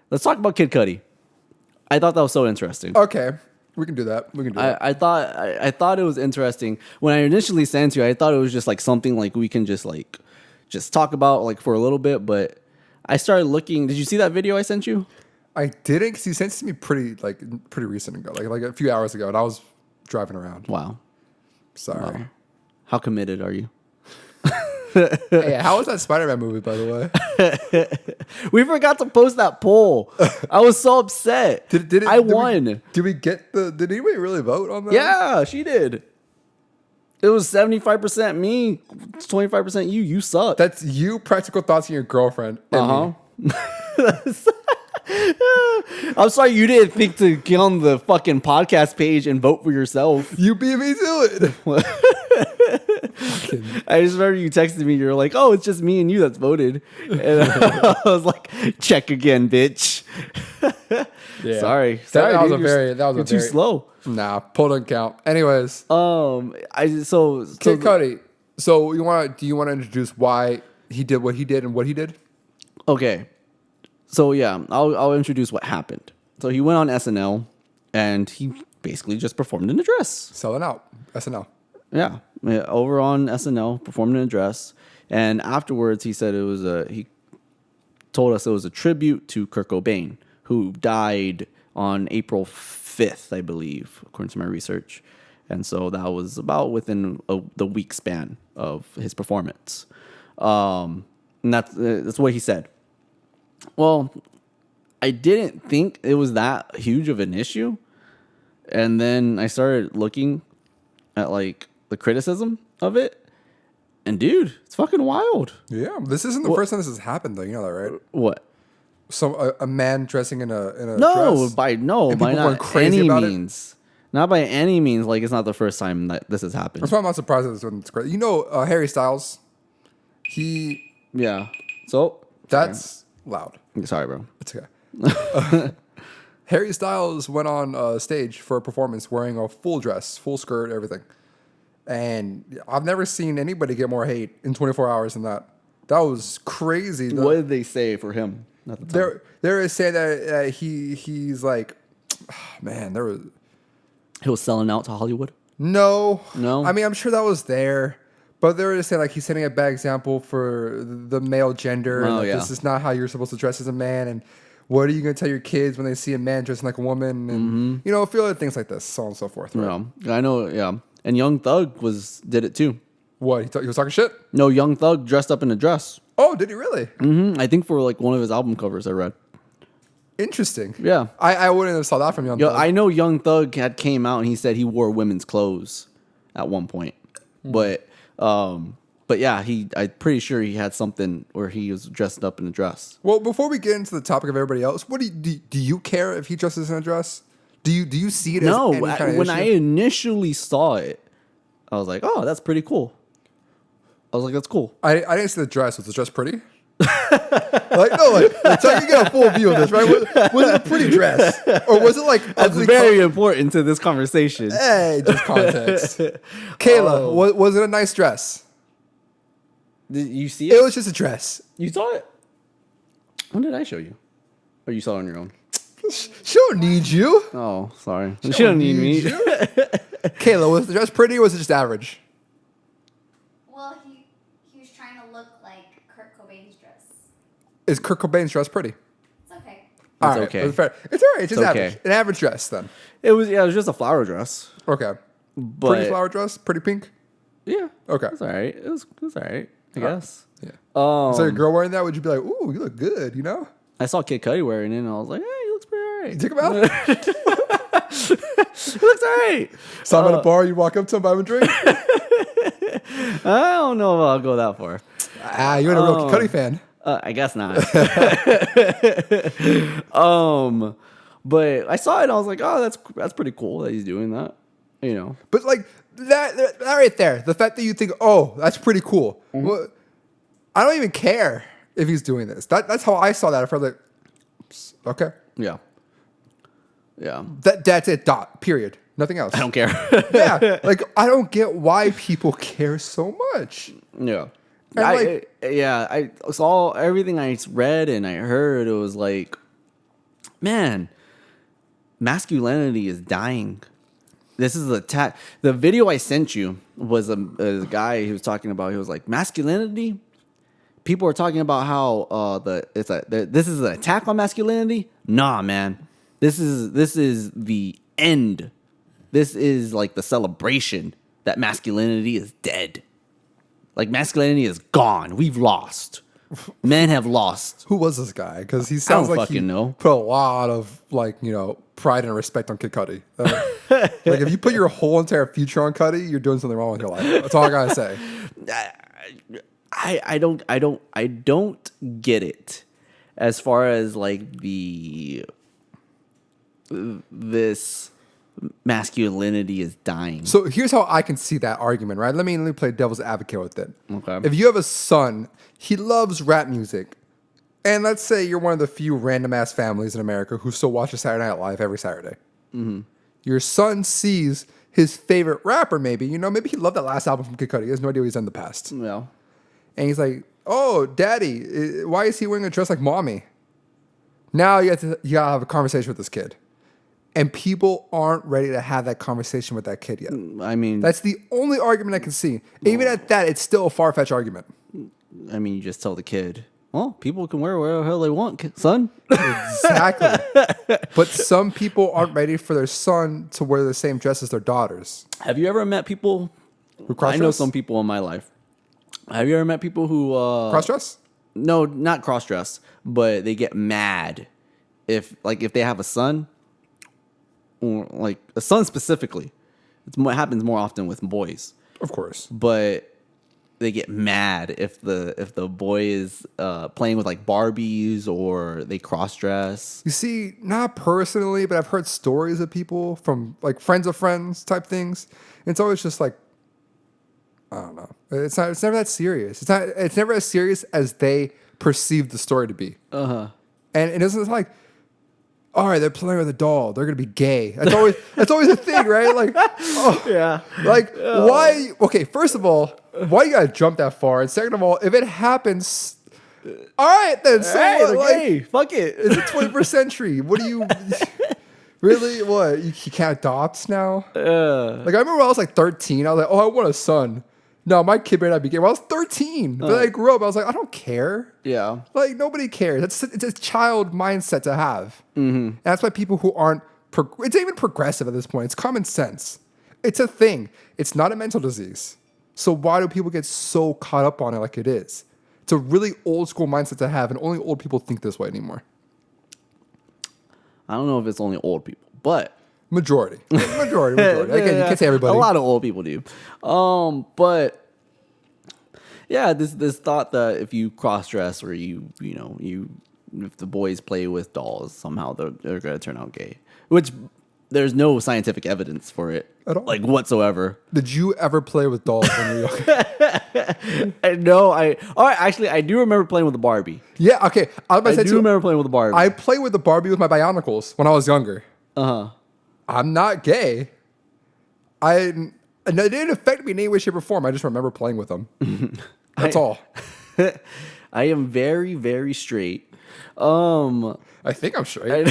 Let's talk about Kid Cudi. I thought that was so interesting. Okay, we can do that. I thought it was interesting when I initially sent you. I thought it was just like something like we can just talk about like for a little bit. But I started looking. Did you see that video I sent you? I didn't, because he sent it to me pretty recent ago, like a few hours ago, and I was driving around. Wow. Sorry. Wow. How committed are you? Hey, how was that Spider-Man movie, by the way? We forgot to post that poll. I was so upset. I won. Did anybody really vote on that? Yeah, she did. It was 75% me, 25% you. You suck. That's you, practical thoughts, and your girlfriend. I'm sorry you didn't think to get on the fucking podcast page and vote for yourself. You beat me to it. I just remember you texted me. You're like, "Oh, it's just me and you that's voted," and I was like, "Check again, bitch." Yeah. Sorry, that was dude, a very too slow. Nah, poll doesn't count. Anyways, Kid Cudi. So do you want to introduce why he did what he did and what he did? Okay. So yeah, I'll introduce what happened. So he went on SNL and he basically just performed in a dress. Selling out. SNL. Yeah, over on SNL, performed in a dress. And afterwards he said he told us it was a tribute to Kurt Cobain, who died on April 5th, I believe, according to my research. And so that was about within the week span of his performance. And that's what he said. Well, I didn't think it was that huge of an issue. And then I started looking at like the criticism of it. And dude, it's fucking wild. Yeah, this isn't the first time this has happened though. You know that, right? What? So a man dressing in a dress? by not any means. Not by any means. Like, it's not the first time that this has happened. That's why I'm not surprised that this one's great. You know, Harry Styles, yeah. So that's loud. Sorry, bro. It's okay. Harry Styles went on stage for a performance wearing a full dress, full skirt, everything. And I've never seen anybody get more hate in 24 hours than that. That was crazy. What did they say for him at the time? They're saying that he's like, man, he was selling out to Hollywood? No. No? I mean, I'm sure that was there. But they were just saying, like, he's setting a bad example for the male gender. Oh, and yeah. This is not how you're supposed to dress as a man. And what are you going to tell your kids when they see a man dressing like a woman? And, a few other things like this, so on and so forth. Right? Yeah, I know, yeah. And Young Thug did it too. What? He was talking shit? No, Young Thug dressed up in a dress. Oh, did he really? Mm-hmm. I think for like one of his album covers I read. Interesting. Yeah. I wouldn't have saw that from Young Thug. I know Young Thug had came out and he said he wore women's clothes at one point. But yeah, I'm pretty sure he had something where he was dressed up in a dress. Well, before we get into the topic of everybody else, what do you care if he dresses in a dress? Do you see it as any kind of when issue? I initially saw it, I was like, oh, that's pretty cool. I was like, that's cool. I didn't see the dress. Was the dress pretty? That's how you get a full view of this, right? Was it a pretty dress? Or was it like... That's very important to this conversation. Hey, just context. Kayla, was it a nice dress? Did you see it? It was just a dress. You saw it? When did I show you? Or you saw it on your own? She don't need you. Oh, sorry. She don't need me. Kayla, was the dress pretty or was it just average? Well, he was trying to look like Kurt Cobain's dress. Is Kurt Cobain's dress pretty? It's okay. It's okay. It's all right. It's just okay. average. An average dress then. It was just a flower dress. Okay. But pretty flower dress? Pretty pink? Yeah. Okay. It's all right. It was all right, I guess. Yeah. So your girl wearing that, would you be like, ooh, you look good, you know? I saw Kid Cudi wearing it and I was like, hey, he looks pretty all right. You took him out? He looks all right. Saw him at a bar, you walk up to him, buy him a drink? I don't know if I'll go that far. You're a real Kid Cudi fan. I guess not. But I saw it and I was like, oh, that's pretty cool that he's doing that. You know. But like that right there, the fact that you think, oh, that's pretty cool. Mm-hmm. Well, I don't even care if he's doing this. That's how I saw that. I felt like, okay. Yeah. Yeah. That's it. Dot. Period. Nothing else. I don't care. Yeah. Like, I don't get why people care so much. Yeah. I saw everything I read and I heard. It was like, man, masculinity is dying. This is the attack. The video I sent you was a guy who was talking about. He was like, masculinity. People are talking about how this is an attack on masculinity. Nah, man, this is the end. This is like the celebration that masculinity is dead. Like masculinity is gone. We've lost. Men have lost. Who was this guy? Because he sounds like he know. put a lot of pride and respect on Kid Cudi. Like if you put your whole entire future on Cudi, you're doing something wrong with your life. That's all I gotta say. I don't get it as far as like this masculinity is dying. So here's how I can see that argument, right? Let me play devil's advocate with it. Okay. If you have a son, he loves rap music, and let's say you're one of the few random ass families in America who still watches Saturday Night Live every Saturday. Mm-hmm. Your son sees his favorite rapper, maybe he loved that last album from Kid Cudi. He has no idea what he's done in the past. Yeah. And he's like, "Oh, daddy, why is he wearing a dress like mommy?" Now you gotta have a conversation with this kid. And people aren't ready to have that conversation with that kid yet. I mean, that's the only argument I can see. Even at that, it's still a far-fetched argument. I mean, you just tell the kid, well, people can wear whatever the hell they want, son. Exactly. But some people aren't ready for their son to wear the same dress as their daughters. Have you ever met people Who cross-dress? I know some people in my life. Have you ever met people who cross-dress? No, not cross-dress, but they get mad if they have a son, or like a son specifically. It happens more often with boys. Of course. But they get mad if the boy is playing with like Barbies or they cross-dress. You see, not personally, but I've heard stories of people from like friends of friends type things. And it's always just like, I don't know. It's never that serious. It's never as serious as they perceive the story to be. Uh-huh. And it isn't like, all right, they're playing with a doll. They're gonna be gay. That's always a thing, right? Like, oh, Yeah. Like, why? Okay, first of all, why you gotta jump that far? And second of all, if it happens, all right, then so Hey, what? they're Like, gay. Fuck it. it's the 21st century. What do you really? What you can't adopt now? Like I remember when I was like 13, I was like, oh, I want a son. No, my kid may not be gay. When I was 13, but then I grew up. I was like, I don't care. Yeah. Like nobody cares. It's a child mindset to have. Mm-hmm. And that's why people who aren't it's even progressive at this point. It's common sense. It's a thing. It's not a mental disease. So why do people get so caught up on it like it is? It's a really old school mindset to have, and only old people think this way anymore. I don't know if it's only old people, but Majority. Again, you can't say everybody. A lot of old people do. But yeah, this thought that if you cross dress or if the boys play with dolls, somehow they're gonna turn out gay. Which there's no scientific evidence for it At all. like whatsoever. Did you ever play with dolls when you were young? No, actually I do remember playing with the Barbie. Yeah, okay. I do remember playing with the Barbie. I played with the Barbie with my Bionicles when I was younger. Uh-huh. I'm not gay. It didn't affect me in any way, shape, or form. I just remember playing with them. That's all. I am very, very straight. I think I'm straight.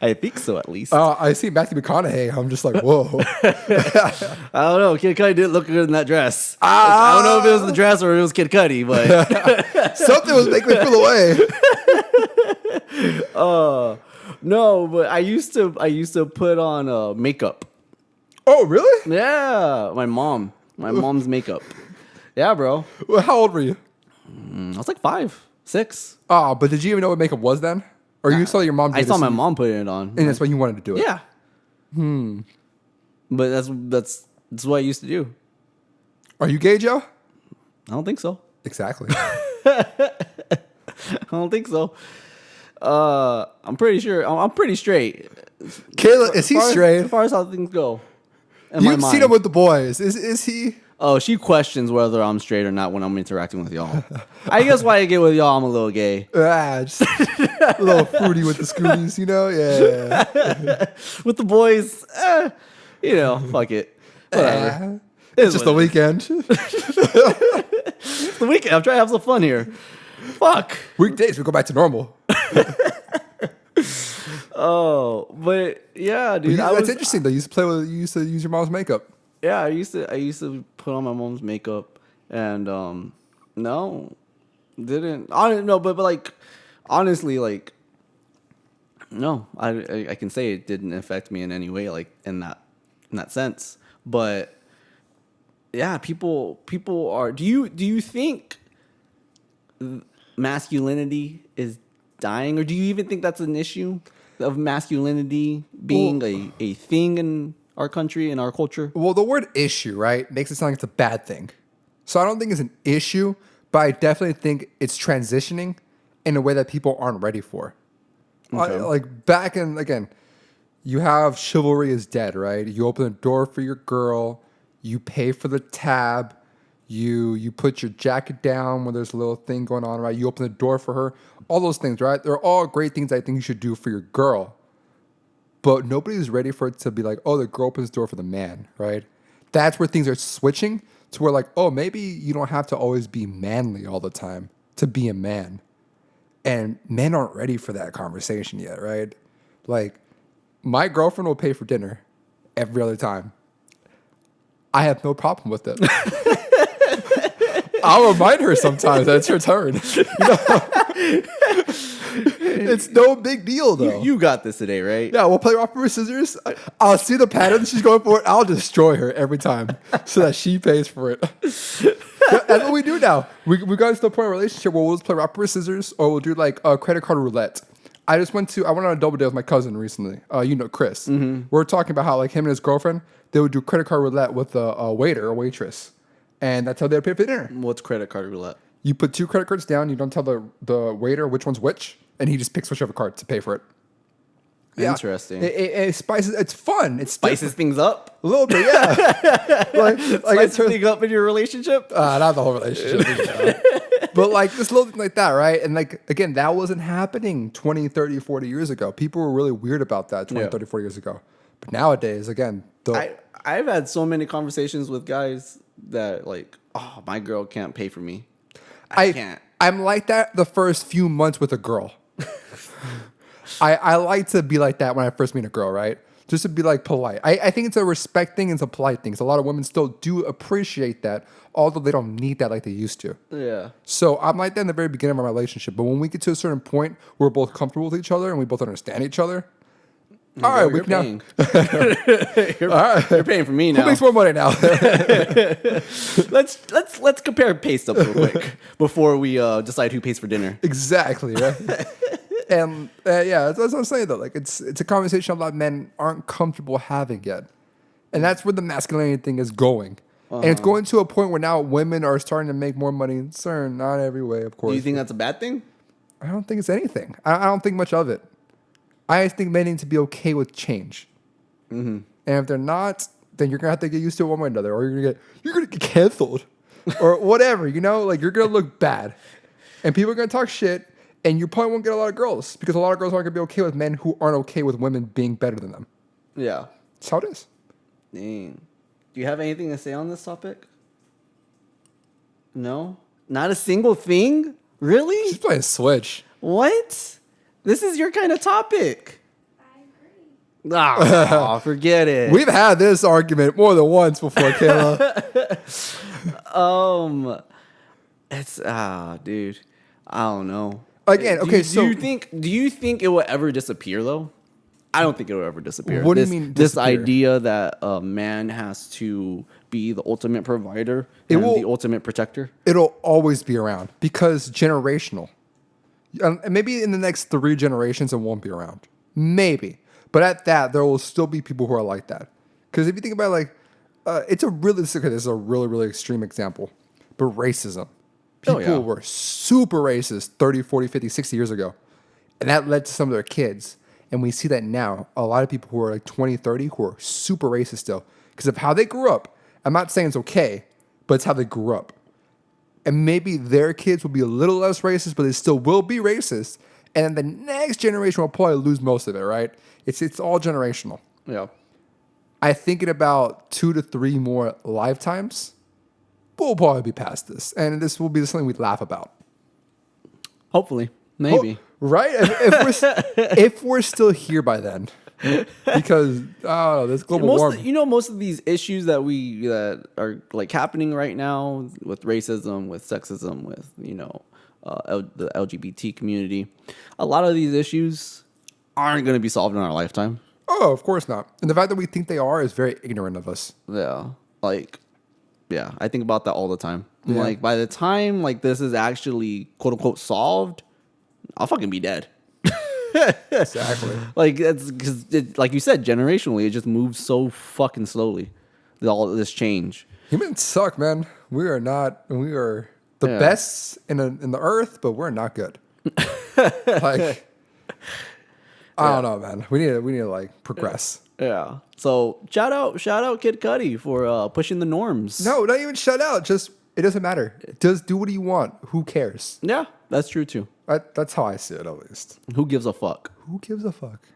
I think so, at least. I see Matthew McConaughey. I'm just like, whoa. I don't know. Kid Cudi didn't look good in that dress. I don't know if it was the dress or it was Kid Cudi, but Something was making me feel away. no. But I used to put on makeup. Oh, really? Yeah, my mom's makeup. Yeah, bro. Well, how old were you? I was like 5, 6. Oh, but did you even know what makeup was then? Or you saw your mom do I this saw my mom putting it on, and that's why you wanted to do it? yeah. But that's what I used to do. Are you gay, Joe? I don't think so. Exactly. I don't think so. I'm pretty sure. I'm pretty straight. Kayla, is he straight? As far as how things go. in You've my seen mind. him with the boys. Is he? Oh, she questions whether I'm straight or not when I'm interacting with y'all. I guess why I get with y'all, I'm a little gay. Just a little fruity with the scooties, Yeah. With the boys, fuck it. Whatever. It's just the weekend. It's the weekend. I'm trying to have some fun here. Fuck. Weekdays, we go back to normal. Oh, but yeah, dude. That's interesting though. You used to use your mom's makeup. Yeah, I used to put on my mom's makeup, and no, didn't. I don't know, but like honestly, like no, I can say it didn't affect me in any way, like in that sense. But yeah, people are. Do you think masculinity is dying, or do you even think that's an issue of masculinity being a thing in our country, in our culture? Well, the word issue, right, makes it sound like it's a bad thing. So I don't think it's an issue, but I definitely think it's transitioning in a way that people aren't ready for. Okay. Like back in, again, you have chivalry is dead, right? You open the door for your girl, you pay for the tab, you put your jacket down when there's a little thing going on, right? You open the door for her, all those things, right? They're all great things I think you should do for your girl. But nobody's ready for it to be like, oh, the girl opens the door for the man, right? That's where things are switching to where like, oh, maybe you don't have to always be manly all the time to be a man. And men aren't ready for that conversation yet, right? Like, my girlfriend will pay for dinner every other time. I have no problem with it. I'll remind her sometimes that it's her turn. It's no big deal, though. You got this today, right? Yeah, we'll play rock, paper, scissors. I'll see the pattern she's going for. I'll destroy her every time so that she pays for it. That's what we do now. We got to the point of relationship where we'll just play rock, paper, scissors, or we'll do like a credit card roulette. I went on a double date with my cousin recently. Chris. Mm-hmm. We're talking about how like him and his girlfriend, they would do credit card roulette with a waiter or waitress. And that's how they would pay for dinner. What's credit card roulette? You put 2 credit cards down. You don't tell the waiter which one's which. And he just picks whichever card to pay for it. Yeah. Interesting. It spices. It's fun. It Spices things up. a little bit. Yeah. like Spices things up in your relationship. not the whole relationship. But like this little thing like that, right? And like, again, that wasn't happening 20, 30, 40 years ago. People were really weird about that 20, 30, 40 years ago. But nowadays, again, I've had so many conversations with guys that like, oh, my girl can't pay for me. I can't. I'm like that the first few months with a girl. I like to be like that when I first meet a girl, right? Just to be like polite. I think it's a respect thing. It's a polite thing. So a lot of women still do appreciate that, although they don't need that like they used to. Yeah. So I'm like that in the very beginning of my relationship. But when we get to a certain point, we're both comfortable with each other and we both understand each other. All right, we can now. You're paying for me now. Who makes more money now? Let's compare pay stubs real quick before we decide who pays for dinner. Exactly, right? And that's what I'm saying though. Like it's a conversation a lot of men aren't comfortable having yet, and that's where the masculinity thing is going. And it's going to a point where now women are starting to make more money in certain, not every way, of course. Do you think that's a bad thing? I don't think it's anything. I don't think much of it. I just think men need to be okay with change. Mm-hmm. And if they're not, then you're gonna have to get used to it one way or another, or you're gonna get canceled, or whatever. Like you're gonna look bad, and people are gonna talk shit, and you probably won't get a lot of girls because a lot of girls aren't gonna be okay with men who aren't okay with women being better than them. Yeah, that's how it is. Dang. Do you have anything to say on this topic? No, not a single thing. Really? She's playing Switch. What? This is your kind of topic. I agree. Oh, forget it. We've had this argument more than once before, Kayla. It's dude. I don't know. Again, okay. Do you think it will ever disappear though? I don't think it will ever disappear. What do you mean This disappear? idea that a man has to be the ultimate provider and the ultimate protector. It'll always be around because generational. And maybe in the next 3 generations, it won't be around. Maybe. But at that, there will still be people who are like that. Because if you think about it, like, this is a really, really extreme example. But racism. People were super racist 30, 40, 50, 60 years ago. And that led to some of their kids. And we see that now. A lot of people who are like 20, 30 who are super racist still. Because of how they grew up. I'm not saying it's okay, but it's how they grew up. And maybe their kids will be a little less racist, but they still will be racist. And then the next generation will probably lose most of it, right? It's all generational. Yeah. I think in about 2 to 3 more lifetimes, we'll probably be past this. And this will be something we laugh about. Hopefully. Maybe. Right? If we're still here by then, because this global warming. Most of these issues that are like happening right now with racism, with sexism, with the LGBT community, a lot of these issues aren't going to be solved in our lifetime. Oh, of course not. And the fact that we think they are is very ignorant of us. Yeah, I think about that all the time. Yeah. Like by the time like this is actually quote unquote solved, I'll fucking be dead. Exactly. Like it's because, like you said, generationally, it just moves so fucking slowly. All this change. Humans suck, man. We are the Yeah. best in the earth, but we're not good. Like, I don't know, man. We need to like progress. Yeah. So shout out Kid Cudi for pushing the norms. No, not even shut out. Just it doesn't matter. Just do what you want. Who cares? Yeah, that's true too. That's how I see it, at least. Who gives a fuck? Who gives a fuck?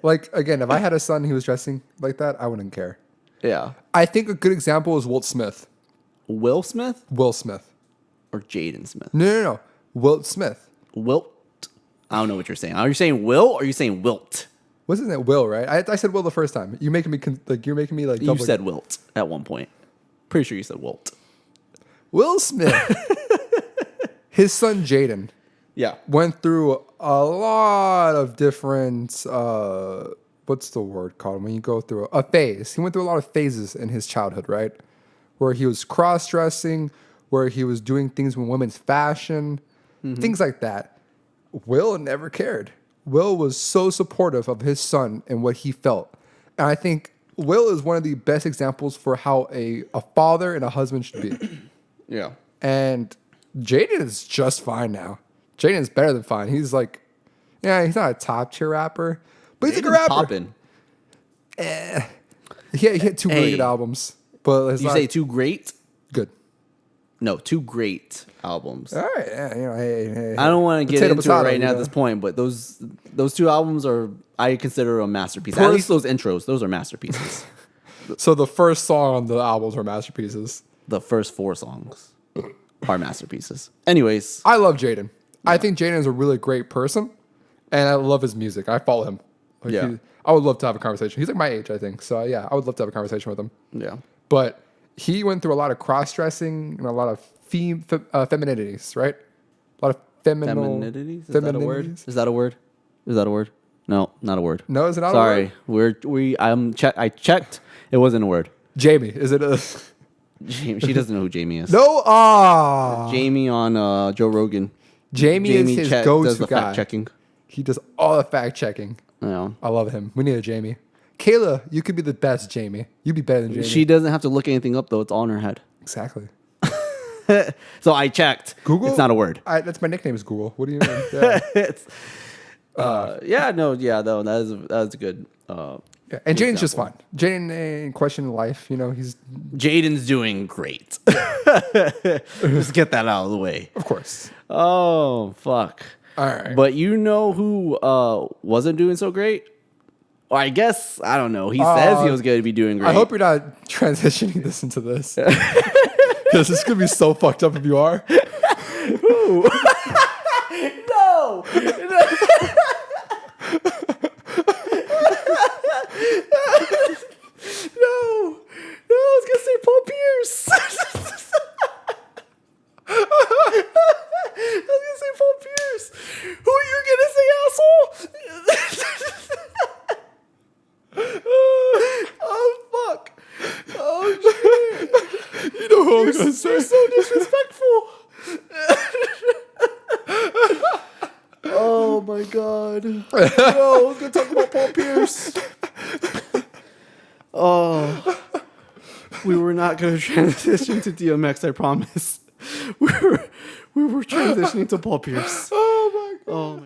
Like, again, if I had a son who was dressing like that, I wouldn't care. Yeah. I think a good example is Wilt Smith. Will Smith Will Smith. or Jaden Smith? No. Wilt Smith. Wilt. I don't know what you're saying. Are you saying Will or are you saying Wilt? What's his name? Will, right? I said Will the first time. You're making me like You said Wilt at one point. Pretty sure you said Wilt. Will Smith. His son Jaden Yeah. went through a lot of different what's the word called when you go through a phase. He went through a lot of phases in his childhood, right? Where he was cross-dressing, where he was doing things with women's fashion, things like that. Will never cared. Will was so supportive of his son and what he felt. And I think Will is one of the best examples for how a father and a husband should be. Yeah. And Jaden is just fine now. Jaden is better than fine. He's like, yeah, he's not a top tier rapper, but he's a good rapper. Poppin'. He had two really Hey. good albums, but it's You not say two great? good. No, two great albums. All right, yeah, hey. I don't want to get Potato, into potato, it right now you at know. this point, but those two albums are, I consider a masterpiece. At Pers- least those intros, those are masterpieces. So the first song on the albums are masterpieces. The first 4 songs are masterpieces. Anyways, I love Jaden. I think Jaden is a really great person, and I love his music. I follow him. Like, Yeah. I would love to have a conversation. He's like my age, I think. So yeah, I would love to have a conversation with him. yeah. But he went through a lot of cross-dressing and a lot of femininities, right? A lot of Femininities? Is that a word? femininities. Is that a word? Is that a word? No, not a word. No, is it not Sorry. a word? I checked. It wasn't a word. Jamie, is it a... She doesn't know who Jamie is. No, Jamie on Joe Rogan. Jamie is his does go-to the guy. fact checking. He does all the fact-checking. Yeah. I love him. We need a Jamie. Kayla, you could be the best Jamie. You'd be better than Jamie. She doesn't have to look anything up though. It's all in her head. Exactly. So I checked. Google? It's not a word. That's my nickname is Google. What do you mean? Yeah. It's, that is good. Yeah. And Jaden's just example. fine. Jaden ain't questioning life. You know, he's... Jaden's doing great. Just get that out of the way. Of course. Oh fuck. All right. But you know who wasn't doing so great? Or I guess I don't know. He says he was going to be doing great. I hope you're not transitioning this into this. Because this could be so fucked up if you are. No. No, I was gonna say Paul Pierce. I was gonna say Paul Pierce. Who are you gonna say, asshole? Oh fuck. Oh shit. You know who I'm going to say. You're so disrespectful. Oh my god. Yo, I was gonna talk about Paul Pierce. Oh. We were not gonna transition to DMX, I promise. We were transitioning to Paul Pierce. Oh my God. Oh my